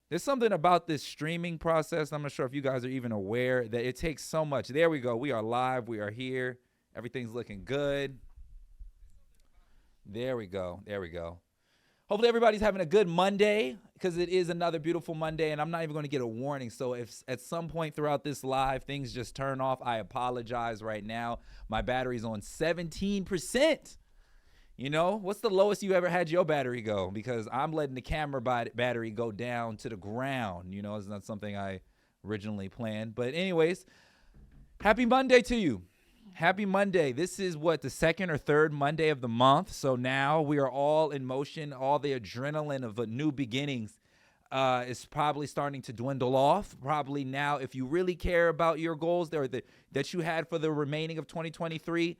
There's something about this streaming process. I'm not sure if you guys are even aware that it takes so much. There we go. We are live. We are here. Everything's looking good. There we go. There we go. Hopefully everybody's having a good Monday because it is another beautiful Monday, and I'm not even going to get a warning. So if at some point throughout this live things just turn off, I apologize right now. My battery's on 17%. You know, what's the lowest you ever had your battery go? Because I'm letting the camera battery go down to the ground. You know, it's not something I originally planned. But anyways, happy Monday to you. Happy Monday. This is the second or third Monday of the month. So now we are all in motion. All the adrenaline of new beginnings is probably starting to dwindle off. Probably now, if you really care about your goals that you had for the remaining of 2023,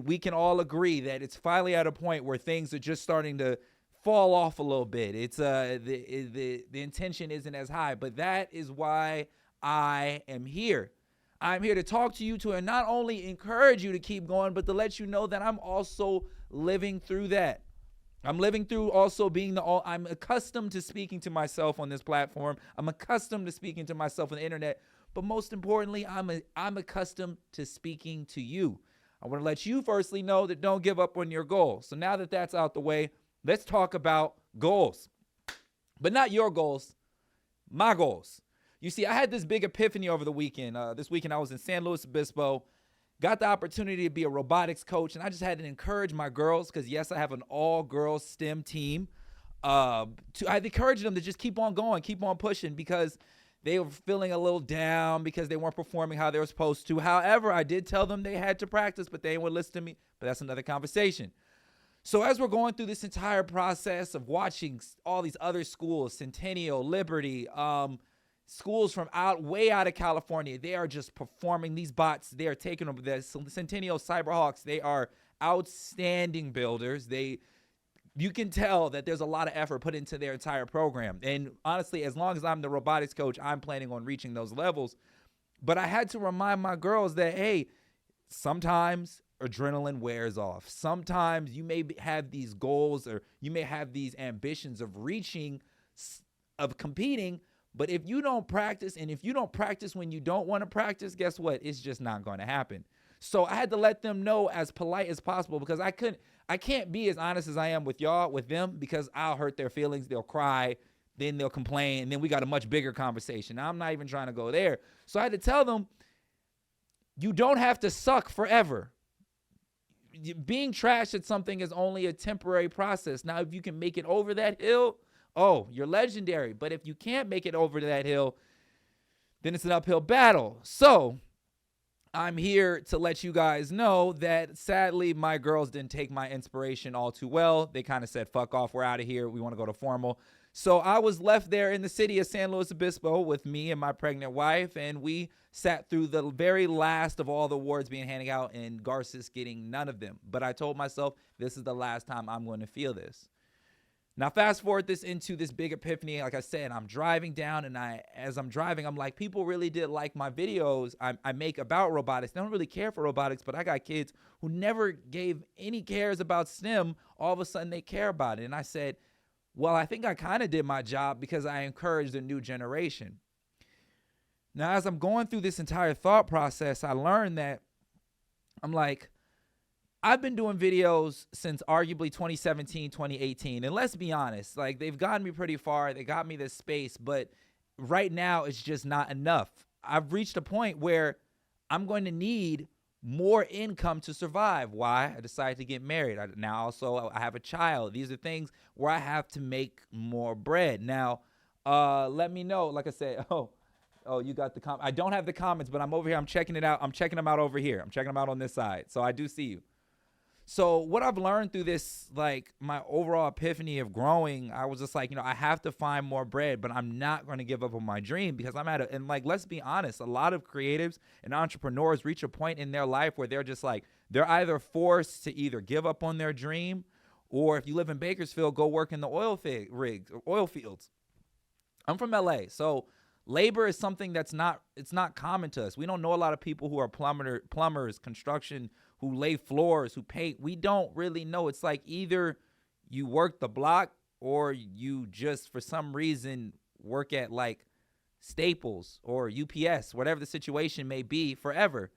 we can all agree that it's finally at a point where things are just starting to fall off a little bit. It's the intention isn't as high, but that is why I am here. I'm here to talk to you and not only encourage you to keep going, but to let you know that I'm also living through that. I'm living through also I'm accustomed to speaking to myself on this platform. I'm accustomed to speaking to myself on the internet, but most importantly, I'm accustomed to speaking to you. I want to let you firstly know that don't give up on your goals. So now that that's out the way, let's talk about goals. But not your goals, my goals. You see, I had this big epiphany over the weekend. This weekend I was in San Luis Obispo, got the opportunity to be a robotics coach, and I just had to encourage my girls because, yes, I have an all-girls STEM team. I encourage them to just keep on going, keep on pushing because they were feeling a little down because they weren't performing how they were supposed to. However, I did tell them they had to practice, but they would listen to me. But that's another conversation. So as we're going through this entire process of watching all these other schools, Centennial, Liberty, schools from way out of California, they are just performing. These bots, they are taking over. The Centennial Cyberhawks, they are outstanding builders. You can tell that there's a lot of effort put into their entire program. And honestly, as long as I'm the robotics coach, I'm planning on reaching those levels. But I had to remind my girls that, hey, sometimes adrenaline wears off. Sometimes you may have these goals or you may have these ambitions of competing. But if you don't practice, and if you don't practice when you don't want to practice, guess what? It's just not going to happen. So I had to let them know as polite as possible because I can't be as honest as I am with them, because I'll hurt their feelings. They'll cry, then they'll complain, and then we got a much bigger conversation. Now, I'm not even trying to go there. So I had to tell them, you don't have to suck forever. Being trash at something is only a temporary process. Now, if you can make it over that hill, oh, you're legendary. But if you can't make it over that hill, then it's an uphill battle. So I'm here to let you guys know that sadly, my girls didn't take my inspiration all too well. They kind of said, fuck off, we're out of here. We want to go to formal. So I was left there in the city of San Luis Obispo with me and my pregnant wife, and we sat through the very last of all the awards being handed out, and Garces getting none of them. But I told myself, this is the last time I'm going to feel this. Now, fast forward this into this big epiphany. Like I said, I'm driving down, and as I'm driving, I'm like, people really did like my videos I make about robotics. They don't really care for robotics, but I got kids who never gave any cares about STEM. All of a sudden, they care about it. And I said, well, I think I kind of did my job because I encouraged a new generation. Now, as I'm going through this entire thought process, I learned that I'm like, I've been doing videos since arguably 2017, 2018. And let's be honest, like, they've gotten me pretty far. They got me this space, but right now it's just not enough. I've reached a point where I'm going to need more income to survive. Why? I decided to get married. Now also I have a child. These are things where I have to make more bread. Now, let me know. Like I said, oh, you got the comment. I don't have the comments, but I'm over here. I'm checking it out. I'm checking them out over here. I'm checking them out on this side. So I do see you. So what I've learned through this, like my overall epiphany of growing, I was just like, I have to find more bread, but I'm not going to give up on my dream because and like, let's be honest, a lot of creatives and entrepreneurs reach a point in their life where they're just like, they're either forced to either give up on their dream, or if you live in Bakersfield, go work in the oil fields. I'm from LA. So labor is something it's not common to us. We don't know a lot of people who are plumbers, construction, who lay floors, who paint. We don't really know. It's like either you work the block or you just, for some reason, work at like Staples or UPS, whatever the situation may be, forever.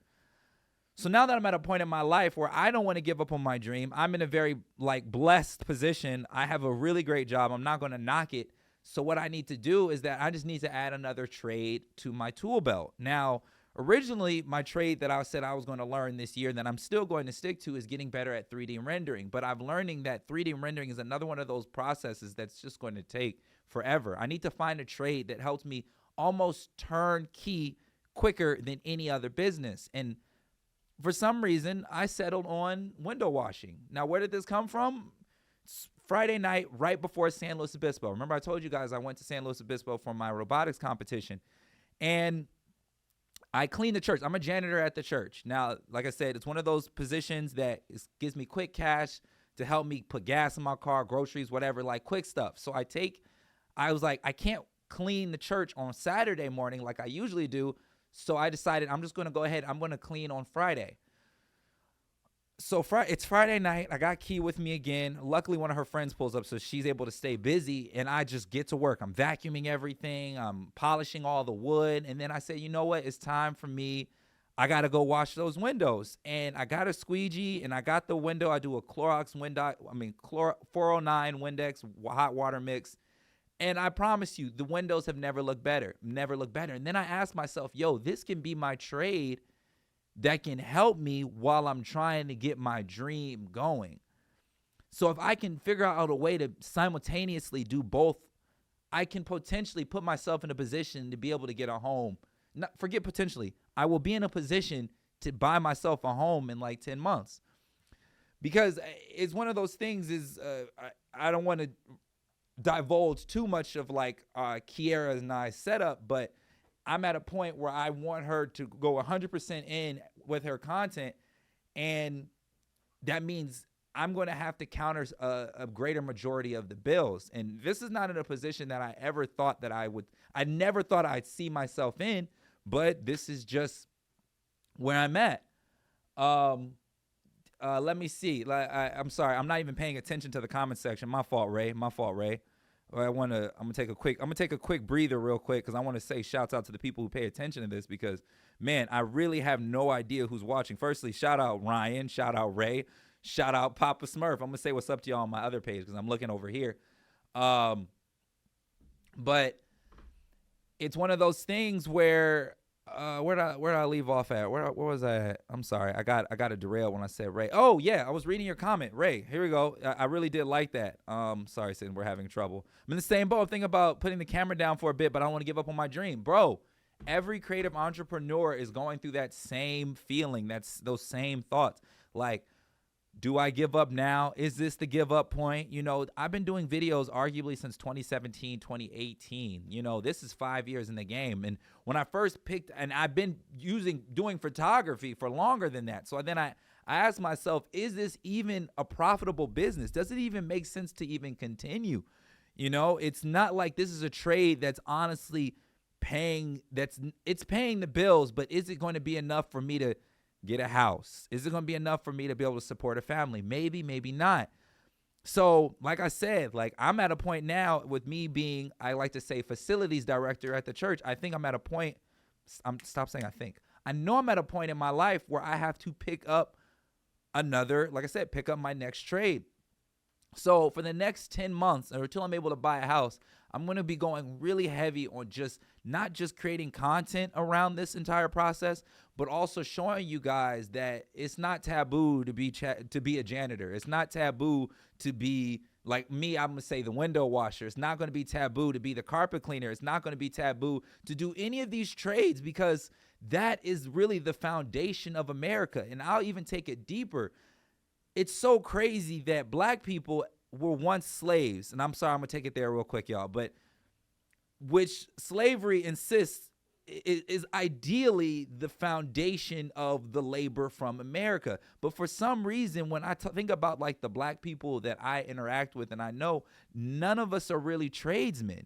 So now that I'm at a point in my life where I don't want to give up on my dream, I'm in a very like blessed position. I have a really great job. I'm not going to knock it. So what I need to do is that I just need to add another trade to my tool belt. Now, originally, my trade that I said I was going to learn this year that I'm still going to stick to is getting better at 3D rendering. But I'm learning that 3D rendering is another one of those processes that's just going to take forever. I need to find a trade that helps me almost turnkey quicker than any other business. And for some reason, I settled on window washing. Now, where did this come from? It's Friday night, right before San Luis Obispo. Remember, I told you guys I went to San Luis Obispo for my robotics competition. And I clean the church. I'm a janitor at the church. Now, like I said, it's one of those positions that gives me quick cash to help me put gas in my car, groceries, whatever, like quick stuff. So I was like, I can't clean the church on Saturday morning like I usually do. So I decided I'm just going to go ahead. I'm going to clean on Friday. So it's Friday night. I got Key with me again. Luckily, one of her friends pulls up, so she's able to stay busy, and I just get to work. I'm vacuuming everything. I'm polishing all the wood, and then I say, you know what? It's time for me. I got to go wash those windows, and I got a squeegee, and I got the window. I do a 409 Windex hot water mix, and I promise you, the windows have never looked better. And then I asked myself, yo, this can be my trade that can help me while I'm trying to get my dream going. So if I can figure out a way to simultaneously do both, I can potentially put myself in a position to be able to get a home. Forget potentially. I will be in a position to buy myself a home in like 10 months. Because it's one of those things I don't want to divulge too much of like Kiara and I's setup, but I'm at a point where I want her to go 100% in with her content, and that means I'm going to have to counter a greater majority of the bills. And this is not in a position that I ever thought that I never thought I'd see myself in, but this is just where I'm at. Let me see. I'm sorry. I'm not even paying attention to the comment section. My fault, Ray. I'm gonna take a quick breather real quick because I want to say shouts out to the people who pay attention to this because, man, I really have no idea who's watching. Firstly, shout out Ryan, shout out Ray, shout out Papa Smurf. I'm gonna say what's up to y'all on my other page because I'm looking over here. But it's one of those things where where did I leave off at? Where was I at? I'm sorry. I got a derail when I said Ray. Oh yeah, I was reading your comment, Ray. Here we go. I really did like that. Sorry, Sin, we're having trouble. I'm in the same boat. Thinking about putting the camera down for a bit, but I don't want to give up on my dream, bro. Every creative entrepreneur is going through that same feeling. That's those same thoughts. Like, do I give up now? Is this the give up point? You know, I've been doing videos arguably since 2017, 2018. You know, this is 5 years in the game. And when I first picked, and I've been doing photography for longer than that. So then I asked myself, is this even a profitable business? Does it even make sense to even continue? You know, it's not like this is a trade that's honestly it's paying the bills, but is it going to be enough for me to get a house? Is it going to be enough for me to be able to support a family? Maybe, maybe not. So like I said, like I'm at a point now with me being, I like to say, facilities director at the church. I think I'm at a point, stop saying I think. I know I'm at a point in my life where I have to pick up pick up my next trade. So for the next 10 months or until I'm able to buy a house, I'm going to be going really heavy on not just creating content around this entire process, but also showing you guys that it's not taboo to be a janitor. It's not taboo to be like me. I'm going to say the window washer. It's not going to be taboo to be the carpet cleaner. It's not going to be taboo to do any of these trades because that is really the foundation of America. And I'll even take it deeper. It's so crazy that black people were once slaves. And I'm sorry, I'm going to take it there real quick, y'all. But which slavery insists is ideally the foundation of the labor from America. But for some reason, when I think about like the black people that I interact with and I know, none of us are really tradesmen.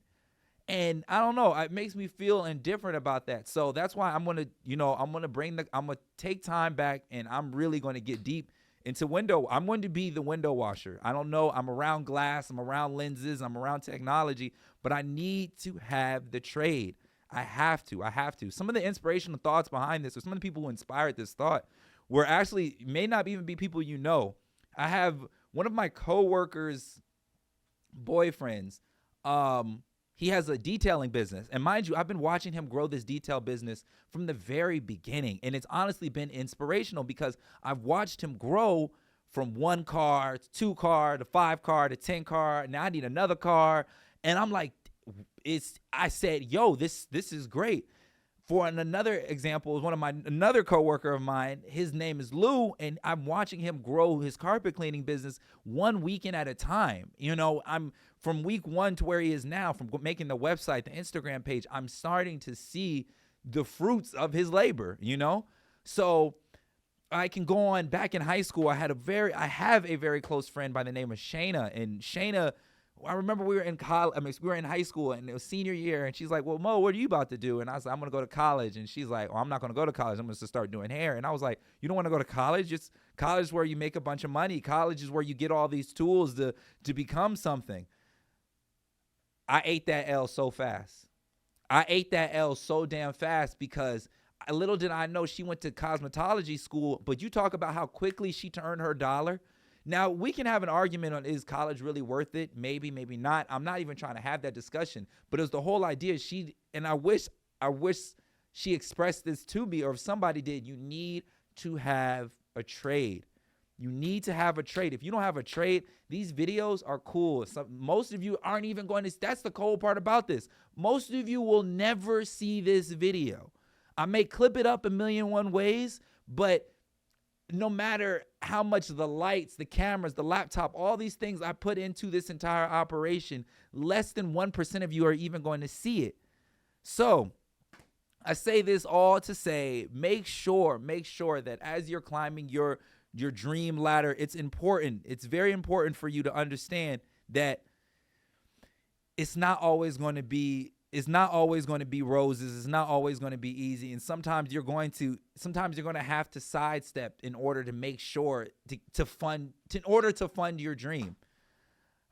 And I don't know, it makes me feel indifferent about that. So that's why I'm going to take time back and I'm really going to get deep into window. I'm going to be the window washer. I don't know. I'm around glass. I'm around lenses. I'm around technology, but I need to have the trade. I have to. Some of the inspirational thoughts behind this, or some of the people who inspired this thought, were actually may not even be people you know. I have one of my coworkers' boyfriends. He has a detailing business, and mind you, I've been watching him grow this detail business from the very beginning, and it's honestly been inspirational because I've watched him grow from 1 car to 2 car to 5 car to 10 car. Now I need another car, and I'm like, I said, yo, this is great. For another example, is another coworker of mine. His name is Lou, and I'm watching him grow his carpet cleaning business 1 weekend at a time. I'm from week 1 to where he is now, from making the website, the Instagram page. I'm starting to see the fruits of his labor. So I can go on. Back in high school, I have a very close friend by the name of Shayna, and Shayna, I remember we were in college. We were in high school, and it was senior year. And she's like, "Well, Mo, what are you about to do?" And I said, "I'm gonna go to college." And she's like, "Well, I'm not gonna go to college. I'm gonna start doing hair." And I was like, "You don't want to go to college? It's college is where you make a bunch of money. College is where you get all these tools to become something." I ate that L so fast. I ate that L so damn fast because little did I know she went to cosmetology school. But you talk about how quickly she turned her dollar. Now, we can have an argument on, is college really worth it? Maybe, maybe not. I'm not even trying to have that discussion. But it was the whole idea. I wish she expressed this to me, or if somebody did. You need to have a trade. You need to have a trade. If you don't have a trade, these videos are cool. Most of you aren't even going to. That's the cool part about this. Most of you will never see this video. I may clip it up 1,000,001 ways, but no matter how much the lights, the cameras, the laptop, all these things I put into this entire operation, less than 1% of you are even going to see it. So I say this all to say, make sure that as you're climbing your dream ladder, it's important. It's very important for you to understand that it's not always going to be roses. It's not always going to be easy. And sometimes you're going to have to sidestep in order to make sure to fund your dream.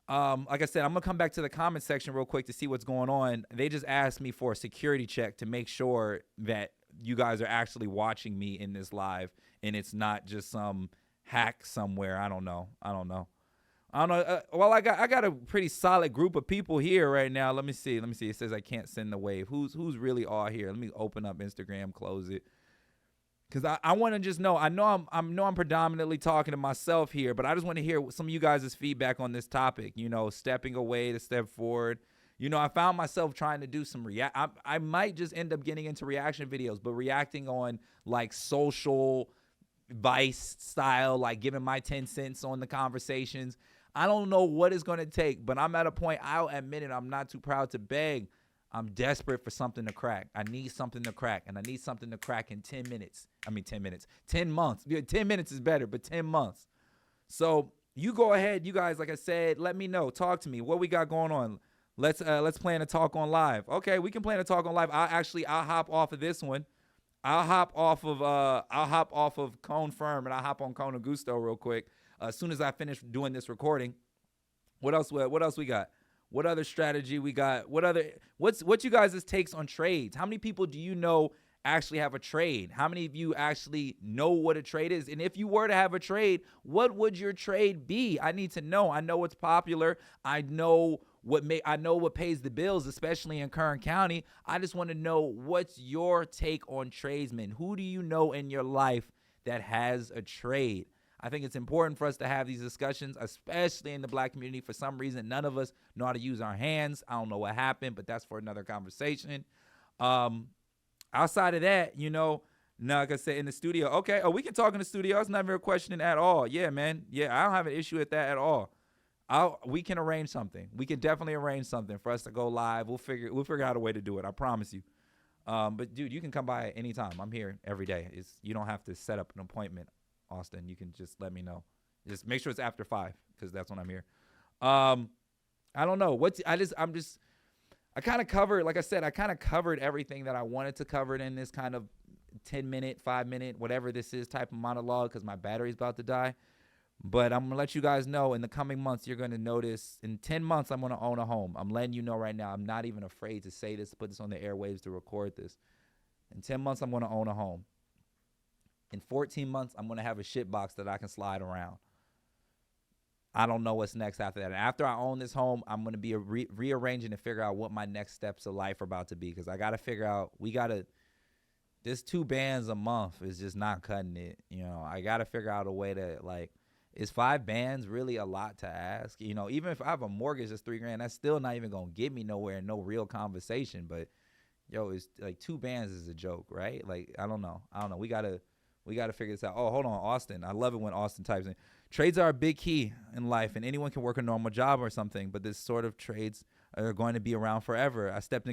Like I said, I'm going to come back to the comment section real quick to see what's going on. They just asked me for a security check to make sure that you guys are actually watching me in this live and it's not just some hack somewhere. I don't know. Well, I got a pretty solid group of people here right now. Let me see. It says I can't send the wave. Who's really all here? Let me open up Instagram, close it. Because I want to just know. I know I'm predominantly talking to myself here, but I just want to hear some of you guys' feedback on this topic. Stepping away to step forward. I found myself trying to do some I might just end up getting into reaction videos, but reacting on like social Vice style, like giving my 10 cents on the conversations. I don't know what it's going to take, but I'm at a point, I'll admit it, I'm not too proud to beg. I'm desperate for something to crack. I need something to crack, and I need something to crack in 10 minutes. 10 months. 10 minutes is better, but 10 months. So you go ahead, you guys, like I said, let me know. Talk to me. What we got going on? Let's plan a talk on live. Okay, we can plan a talk on live. I'll hop off of this one. I'll hop off of Cone Firm, and I'll hop on Cone Augusto real quick. As soon as I finish doing this recording. What else we got? What other strategy we got? What's you guys' takes on trades? How many people do you know actually have a trade? How many of you actually know what a trade is? And if you were to have a trade, what would your trade be? I need to know. I know what's popular. I know what pays the bills, especially in Kern County. I just want to know, what's your take on tradesmen? Who do you know in your life that has a trade? I think it's important for us to have these discussions, especially in the Black community. For some reason, none of us know how to use our hands. I don't know what happened, but that's for another conversation. Outside of that, like I said, in the studio. Okay, we can talk in the studio. It's never a question at all. Yeah, man. Yeah, I don't have an issue with that at all. We can arrange something. We can definitely arrange something for us to go live. We'll figure out a way to do it. I promise you. But dude, you can come by anytime. I'm here every day. You don't have to set up an appointment, Austin. You can just let me know. Just make sure it's after 5, because that's when I'm here. I don't know. I kind of covered, like I said, I kind of covered everything that I wanted to cover in this kind of 10-minute, 5-minute, whatever this is type of monologue, because my battery's about to die. But I'm gonna let you guys know in the coming months, you're gonna notice in 10 months, I'm gonna own a home. I'm letting you know right now. I'm not even afraid to say this, to put this on the airwaves, to record this. In 10 months, I'm gonna own a home. In 14 months, I'm gonna have a shit box that I can slide around. I don't know what's next after that. And after I own this home, I'm gonna be rearranging to figure out what my next steps of life are about to be. Because I gotta figure out, this 2 bands a month is just not cutting it. You know, I gotta figure out a way to, like, is 5 bands really a lot to ask? You know, even if I have a mortgage that's $3,000, that's still not even gonna get me nowhere, no real conversation. But yo, it's like 2 bands is a joke, right? Like, I don't know. We gotta figure this out. Oh, hold on, Austin. I love it when Austin types in. Trades are a big key in life, and anyone can work a normal job or something, but this sort of trades are going to be around forever. I stepped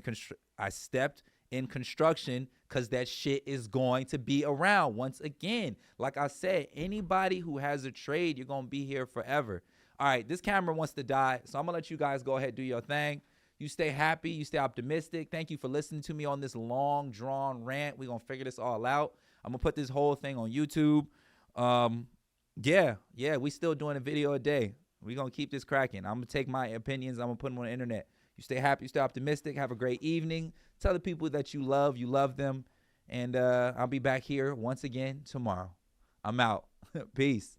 in construction because that shit is going to be around. Once again, like I said, anybody who has a trade, you're going to be here forever. All right, this camera wants to die, so I'm going to let you guys go ahead and do your thing. You stay happy. You stay optimistic. Thank you for listening to me on this long, drawn rant. We're going to figure this all out. I'm going to put this whole thing on YouTube. Yeah, we still doing a video a day. We're going to keep this cracking. I'm going to take my opinions. I'm going to put them on the internet. You stay happy, you stay optimistic. Have a great evening. Tell the people that you love them. And I'll be back here once again tomorrow. I'm out. Peace.